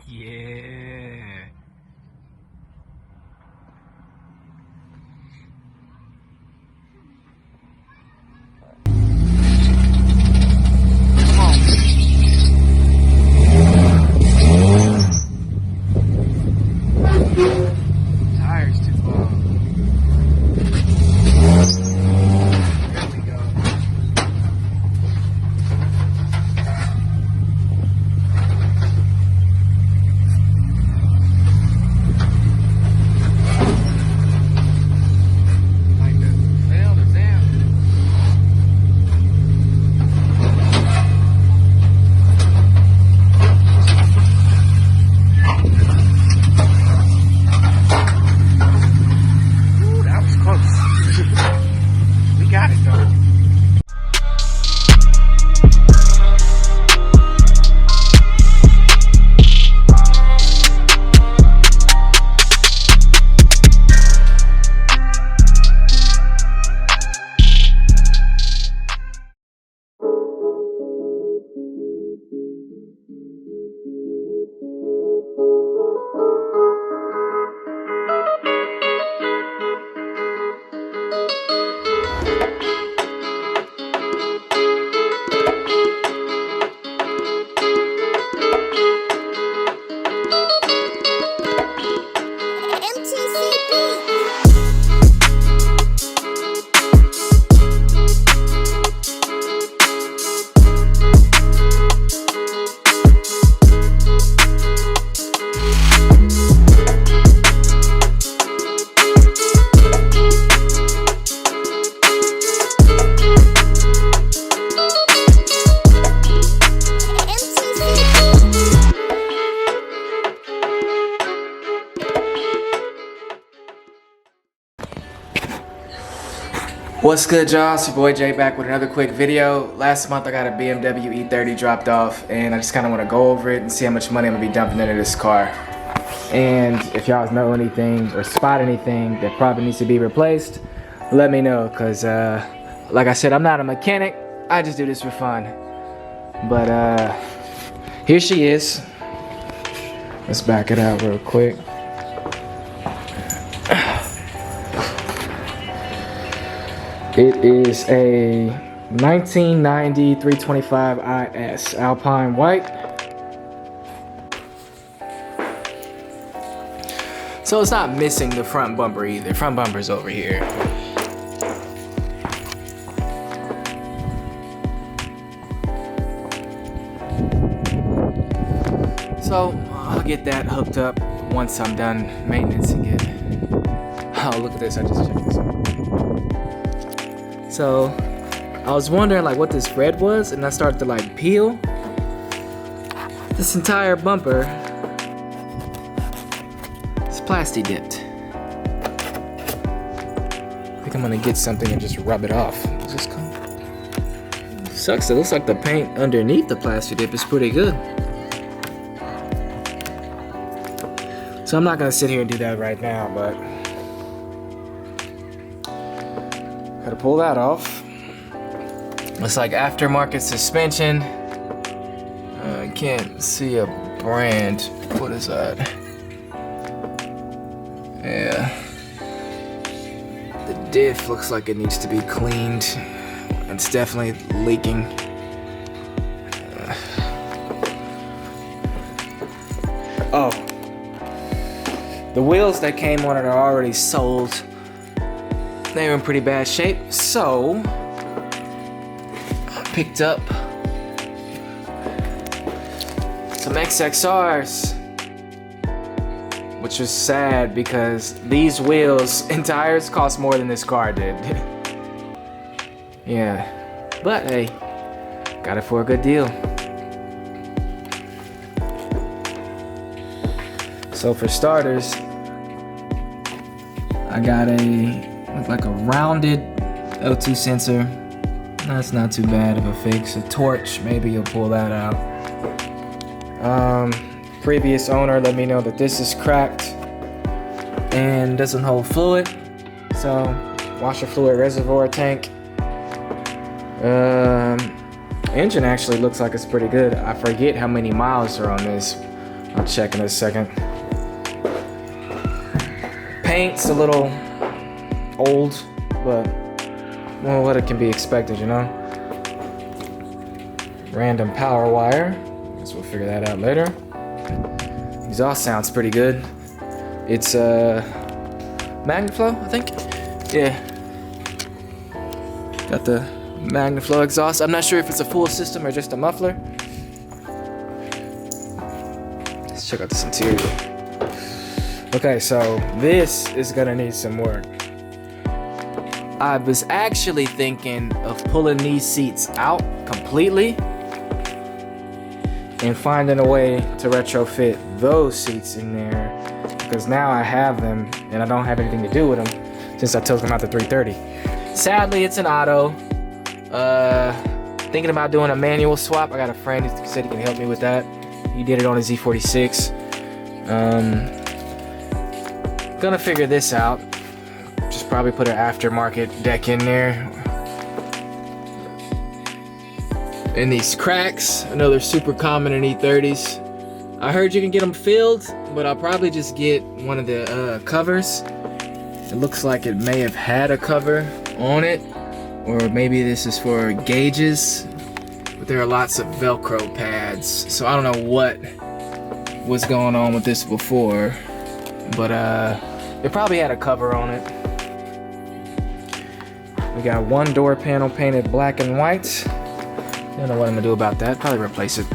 Yeah. Tires too long. There we go. Like the failed or damn. We got it though. What's good, y'all? It's your boy Jay back with another quick video. Last month I got a BMW E30 dropped off and I just kind of want to go over it and see how much money I'm going to be dumping into this car. And if y'all know anything or spot anything that probably needs to be replaced, let me know, because like I said, I'm not a mechanic. I just do this for fun. But here she is. Let's back it out real quick. It is a 1990 325 IS Alpine White. So it's not missing the front bumper either. Front bumper's over here. So I'll get that hooked up once I'm done maintenance and get. Oh, look at this! I just checked this out. So I was wondering like what this red was, and I started to like peel this entire bumper. It's plasti dipped. I think I'm gonna get something and just rub it off. It just sucks. It looks like the paint underneath the plasti dip is pretty good. So I'm not gonna sit here and do that right now, but gotta pull that off. Looks like aftermarket suspension. I can't see a brand. What is that? Yeah. The diff looks like it needs to be cleaned. It's definitely leaking. Oh. The wheels that came on it are already sold. They were in pretty bad shape, so I picked up some XXRs, which was sad because these wheels and tires cost more than this car did. Yeah, but hey, got it for a good deal. So for starters, I got like a rounded O2 sensor. That's not too bad of a fix. A torch, maybe you'll pull that out. Previous owner let me know that this is cracked and doesn't hold fluid. So washer fluid reservoir tank. Engine actually looks like it's pretty good. I forget how many miles are on this. I'll check in a second. Paint's a little old, but well, what it can be expected, you know? Random power wire. Guess we'll figure that out later. Exhaust sounds pretty good. It's Magnaflow, I think. Yeah. Got the Magnaflow exhaust. I'm not sure if it's a full system or just a muffler. Let's check out this interior. Okay, so this is gonna need some work. I was actually thinking of pulling these seats out completely and finding a way to retrofit those seats in there, because now I have them and I don't have anything to do with them since I took them out to 330. Sadly, it's an auto. Thinking about doing a manual swap. I got a friend who said he can help me with that. He did it on his Z46. Gonna figure this out. Just probably put an aftermarket deck in there. And these cracks, I know they're super common in E30s. I heard you can get them filled, but I'll probably just get one of the covers. It looks like it may have had a cover on it, or maybe this is for gauges, but there are lots of Velcro pads, so I don't know what was going on with this before, but it probably had a cover on it. We got one door panel painted black and white. I don't know what I'm gonna do about that. Probably replace it.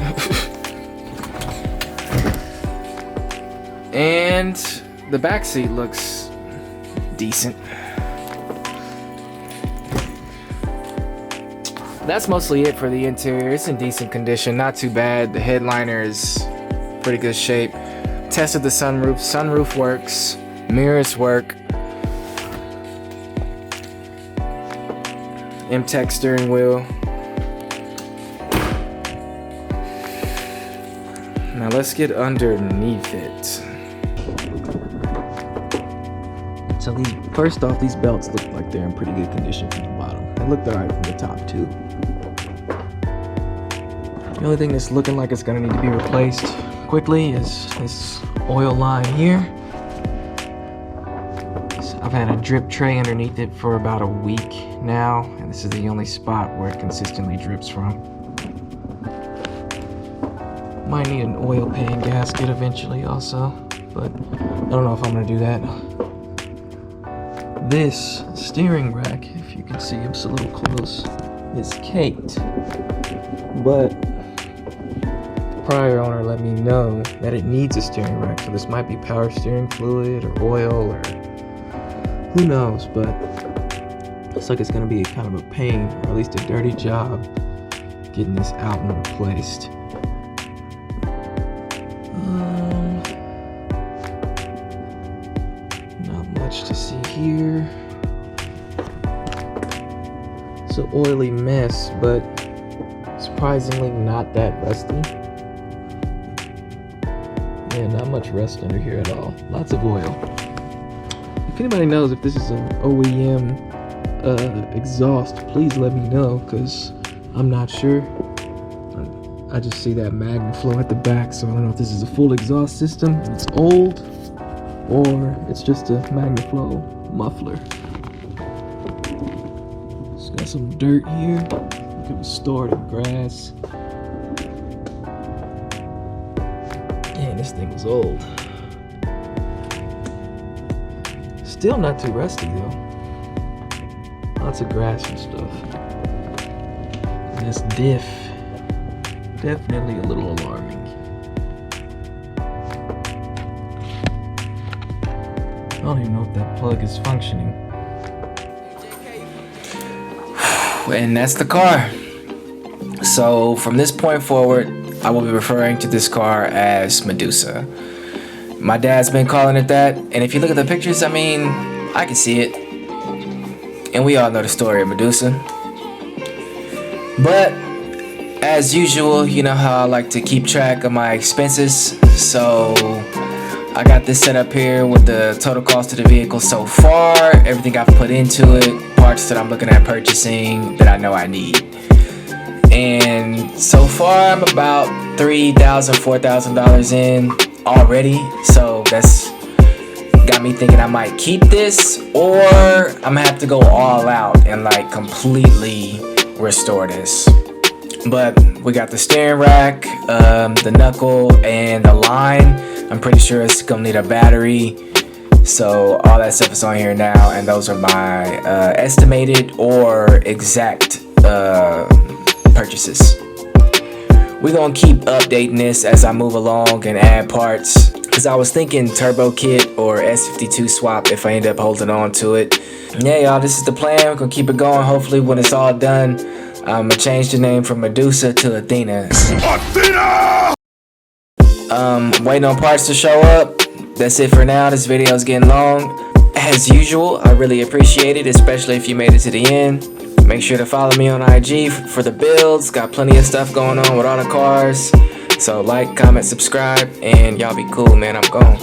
And the back seat looks decent. That's mostly it for the interior. It's in decent condition, not too bad. The headliner is pretty good shape. Tested the sunroof. Sunroof works. Mirrors work. Mtech steering wheel. Now let's get underneath it. So first off, these belts look like they're in pretty good condition from the bottom. They looked alright from the top too. The only thing that's looking like it's gonna need to be replaced quickly is this oil line here. So I've had a drip tray underneath it for about a week now, and this is the only spot where it consistently drips from. Might need an oil pan gasket eventually also, but I don't know if I'm gonna do that. This steering rack, if you can see, it's a little close, is caked, but the prior owner let me know that it needs a steering rack, so this might be power steering fluid or oil or who knows, but looks like it's gonna be kind of a pain, or at least a dirty job, getting this out and replaced. Not much to see here. It's an oily mess, but surprisingly not that rusty. Yeah, not much rust under here at all. Lots of oil. If anybody knows if this is an OEM exhaust, please let me know, because I'm not sure. I just see that Magnaflow at the back, so I don't know if this is a full exhaust system and it's old, or it's just a Magnaflow muffler. It's got some dirt here. It was stored in grass. Man, this thing was old. Still not too rusty though. Lots of grass and stuff. And this diff, definitely a little alarming. I don't even know if that plug is functioning. And that's the car. So from this point forward, I will be referring to this car as Medusa. My dad's been calling it that, and if you look at the pictures, I mean, I can see it. And we all know the story of Medusa. But as usual, you know how I like to keep track of my expenses, so I got this set up here with the total cost of the vehicle so far, everything I've put into it, parts that I'm looking at purchasing that I know I need. And so far I'm about $3,000, $4,000 in. already, so that's got me thinking I might keep this, or I'm gonna have to go all out and like completely restore this. But we got the steering rack, the knuckle, and the line. I'm pretty sure it's gonna need a battery, so all that stuff is on here now, and those are my estimated or exact purchases. We're gonna keep updating this as I move along and add parts, because I was thinking turbo kit or S52 swap if I end up holding on to it. Yeah, y'all, this is the plan. We're gonna keep it going. Hopefully when it's all done, I'm gonna change the name from Medusa to Athena. Athena! Waiting on parts to show up. That's it for now. This video is getting long. As usual, I really appreciate it, especially if you made it to the end. Make sure to follow me on IG for the builds. Got plenty of stuff going on with all the cars. So like, comment, subscribe, and y'all be cool, man. I'm gone.